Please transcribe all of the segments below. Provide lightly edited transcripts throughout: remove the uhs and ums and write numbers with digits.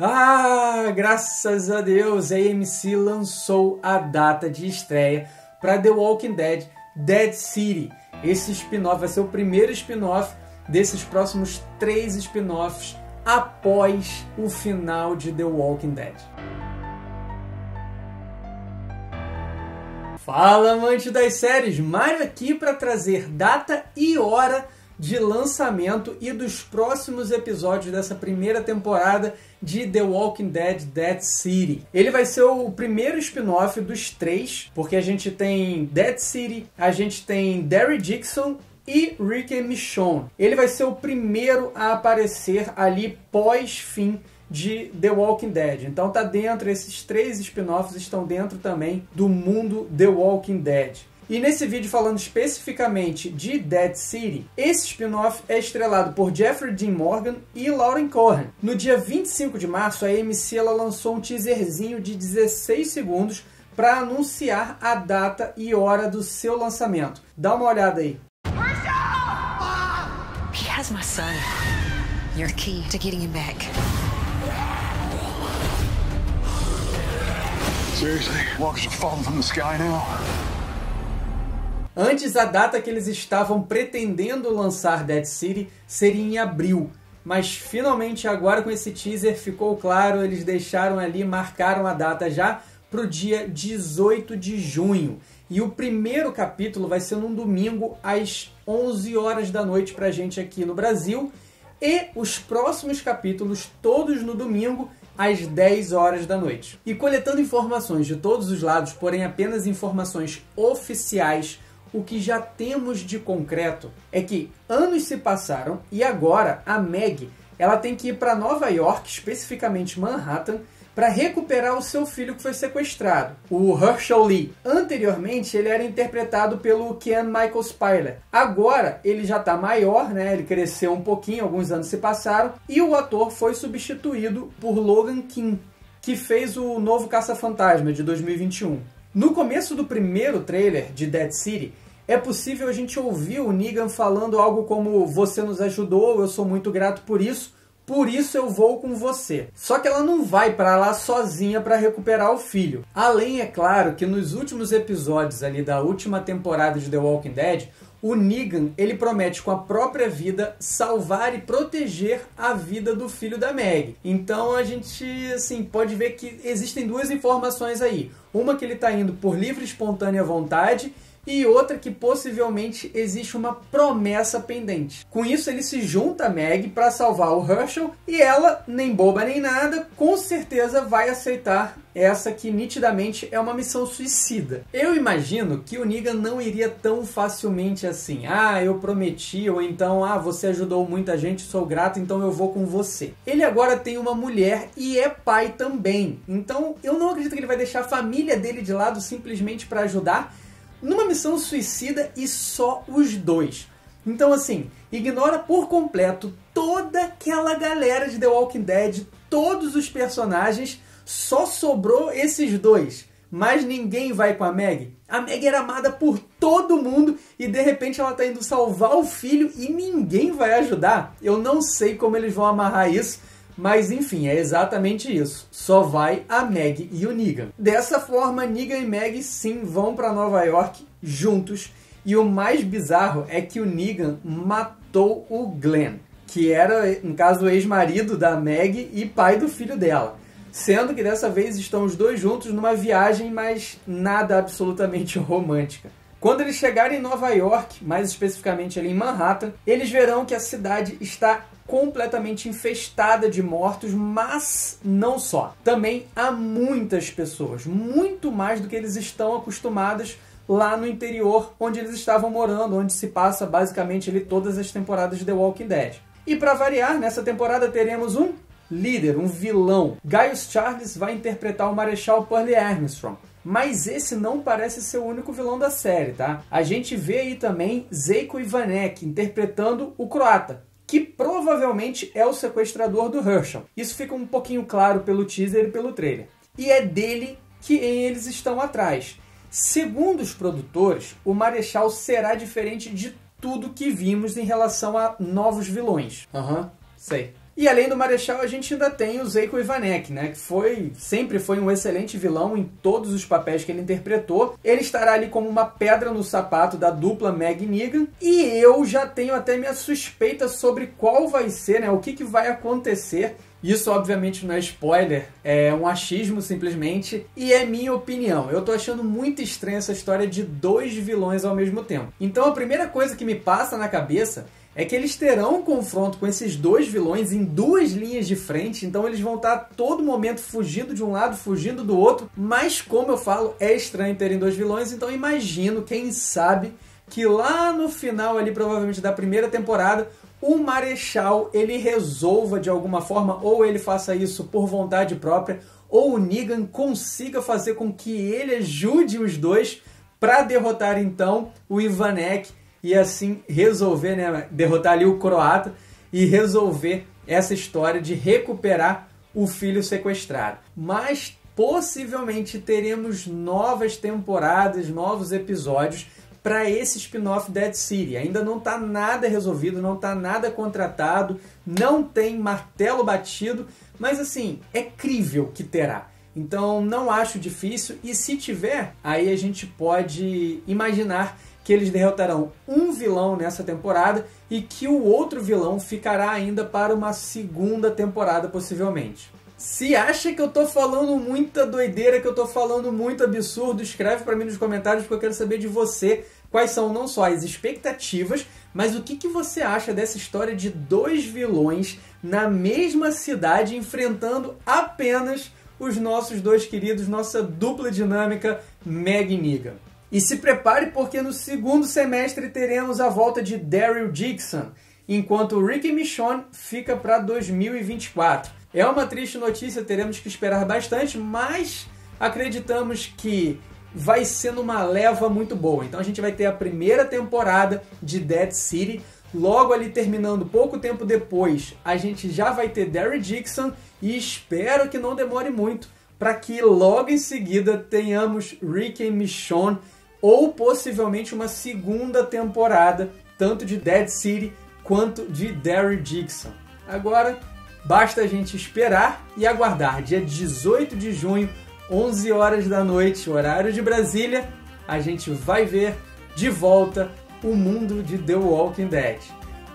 Ah, graças a Deus, a AMC lançou a data de estreia para The Walking Dead, Dead City. Esse spin-off vai ser o primeiro spin-off desses próximos 3 spin-offs após o final de The Walking Dead. Fala, amante das séries! Mário aqui para trazer data e hora de lançamento e dos próximos episódios dessa primeira temporada de The Walking Dead, Dead City. Ele vai ser o primeiro spin-off dos 3, porque a gente tem Dead City, a gente tem Derry Dixon e Rick e Michonne. Ele vai ser o primeiro a aparecer ali pós-fim de The Walking Dead. Então tá dentro, esses 3 spin-offs estão dentro também do mundo The Walking Dead. E nesse vídeo, falando especificamente de Dead City, esse spin-off é estrelado por Jeffrey Dean Morgan e Lauren Cohan. No dia 25 de março, a AMC ela lançou um teaserzinho de 16 segundos para anunciar a data e hora do seu lançamento. Dá uma olhada aí. He has my son. You're key to getting him back. Seriously? Walkers are falling from the sky now. Antes, a data que eles estavam pretendendo lançar Dead City seria em abril, mas finalmente agora com esse teaser ficou claro, eles deixaram ali, marcaram a data já para o dia 18 de junho. E o primeiro capítulo vai ser num domingo às 11 horas da noite para a gente aqui no Brasil, e os próximos capítulos todos no domingo às 10 horas da noite. E coletando informações de todos os lados, porém apenas informações oficiais, o que já temos de concreto é que anos se passaram e agora a Meg ela tem que ir para Nova York, especificamente Manhattan, para recuperar o seu filho que foi sequestrado, o Herschel Lee. Anteriormente ele era interpretado pelo Kean Michael Spyler. Agora ele já está maior, né? Ele cresceu um pouquinho, alguns anos se passaram, e o ator foi substituído por Logan King, que fez o novo Caça-Fantasma de 2021. No começo do primeiro trailer de Dead City, é possível a gente ouvir o Negan falando algo como "Você nos ajudou, eu sou muito grato por isso eu vou com você". Só que ela não vai para lá sozinha para recuperar o filho. Além, é claro, que nos últimos episódios ali da última temporada de The Walking Dead, o Negan, ele promete com a própria vida salvar e proteger a vida do filho da Meg. Então a gente assim, pode ver que existem 2 informações aí. Uma que ele está indo por livre e espontânea vontade, e outra que possivelmente existe uma promessa pendente. Com isso ele se junta a Meg para salvar o Herschel, e ela, nem boba nem nada, com certeza vai aceitar essa que nitidamente é uma missão suicida. Eu imagino que o Negan não iria tão facilmente assim: "Ah, eu prometi", ou então "Ah, você ajudou muita gente, sou grato, então eu vou com você". Ele agora tem uma mulher e é pai também. Então eu não acredito que ele vai deixar a família dele de lado simplesmente para ajudar numa missão suicida, e só os 2. Então assim, ignora por completo toda aquela galera de The Walking Dead, todos os personagens, só sobrou esses 2. Mas ninguém vai com a Meg. A Meg era amada por todo mundo e de repente ela está indo salvar o filho e ninguém vai ajudar. Eu não sei como eles vão amarrar isso, mas enfim, é exatamente isso. Só vai a Meg e o Negan. Dessa forma, Negan e Meg sim vão para Nova York juntos. E o mais bizarro é que o Negan matou o Glenn, que era, no caso, o ex-marido da Meg e pai do filho dela. Sendo que dessa vez estão os 2 juntos numa viagem, mas nada absolutamente romântica. Quando eles chegarem em Nova York, mais especificamente ali em Manhattan, eles verão que a cidade está completamente infestada de mortos, mas não só. Também há muitas pessoas, muito mais do que eles estão acostumados lá no interior, onde eles estavam morando, onde se passa basicamente ali todas as temporadas de The Walking Dead. E para variar, nessa temporada teremos um líder, um vilão. Gaius Charles vai interpretar o Marechal Pearlie Armstrong. Mas esse não parece ser o único vilão da série, tá? A gente vê aí também Zeljko Ivanek interpretando o croata, que provavelmente é o sequestrador do Herschel. Isso fica um pouquinho claro pelo teaser e pelo trailer. E é dele que eles estão atrás. Segundo os produtores, o Marechal será diferente de tudo que vimos em relação a novos vilões. Sei. E além do Marechal, a gente ainda tem o Zeiko Ivanek, né, que sempre foi um excelente vilão em todos os papéis que ele interpretou. Ele estará ali como uma pedra no sapato da dupla Meg e Negan. E eu já tenho até minha suspeita sobre qual vai ser, né, o que vai acontecer. Isso, obviamente, não é spoiler, é um achismo, simplesmente, e é minha opinião. Eu tô achando muito estranha essa história de 2 vilões ao mesmo tempo. Então, a primeira coisa que me passa na cabeça é que eles terão um confronto com esses 2 vilões em 2 linhas de frente, então eles vão estar a todo momento fugindo de um lado, fugindo do outro, mas, como eu falo, é estranho terem 2 vilões, então imagino, quem sabe, que lá no final, ali, provavelmente, da primeira temporada, o Marechal, ele resolva de alguma forma, ou ele faça isso por vontade própria, ou o Negan consiga fazer com que ele ajude os 2 para derrotar então o Ivanek e assim resolver, né, derrotar ali o croata e resolver essa história de recuperar o filho sequestrado. Mas possivelmente teremos novas temporadas, novos episódios para esse spin-off Dead City. Ainda não está nada resolvido, não está nada contratado, não tem martelo batido, mas assim, é crível que terá. Então não acho difícil, e se tiver, aí a gente pode imaginar que eles derrotarão um vilão nessa temporada e que o outro vilão ficará ainda para uma segunda temporada, possivelmente. Se acha que eu tô falando muita doideira, que eu tô falando muito absurdo, escreve para mim nos comentários, porque eu quero saber de você quais são não só as expectativas, mas o que você acha dessa história de 2 vilões na mesma cidade enfrentando apenas os nossos 2 queridos, nossa dupla dinâmica Meg e Negan. E se prepare, porque no segundo semestre teremos a volta de Daryl Dixon, enquanto o Ricky Michonne fica para 2024. É uma triste notícia, teremos que esperar bastante, mas acreditamos que vai ser numa leva muito boa. Então a gente vai ter a primeira temporada de Dead City, logo ali terminando pouco tempo depois, a gente já vai ter Daryl Dixon, e espero que não demore muito para que logo em seguida tenhamos Ricky e Michonne, ou possivelmente uma segunda temporada, tanto de Dead City quanto de Daryl Dixon. Agora, basta a gente esperar e aguardar. Dia 18 de junho, 11 horas da noite, horário de Brasília, a gente vai ver de volta o mundo de The Walking Dead.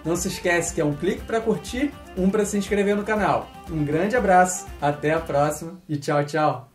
Não se esquece que é um clique para curtir, um para se inscrever no canal. Um grande abraço, até a próxima e tchau, tchau!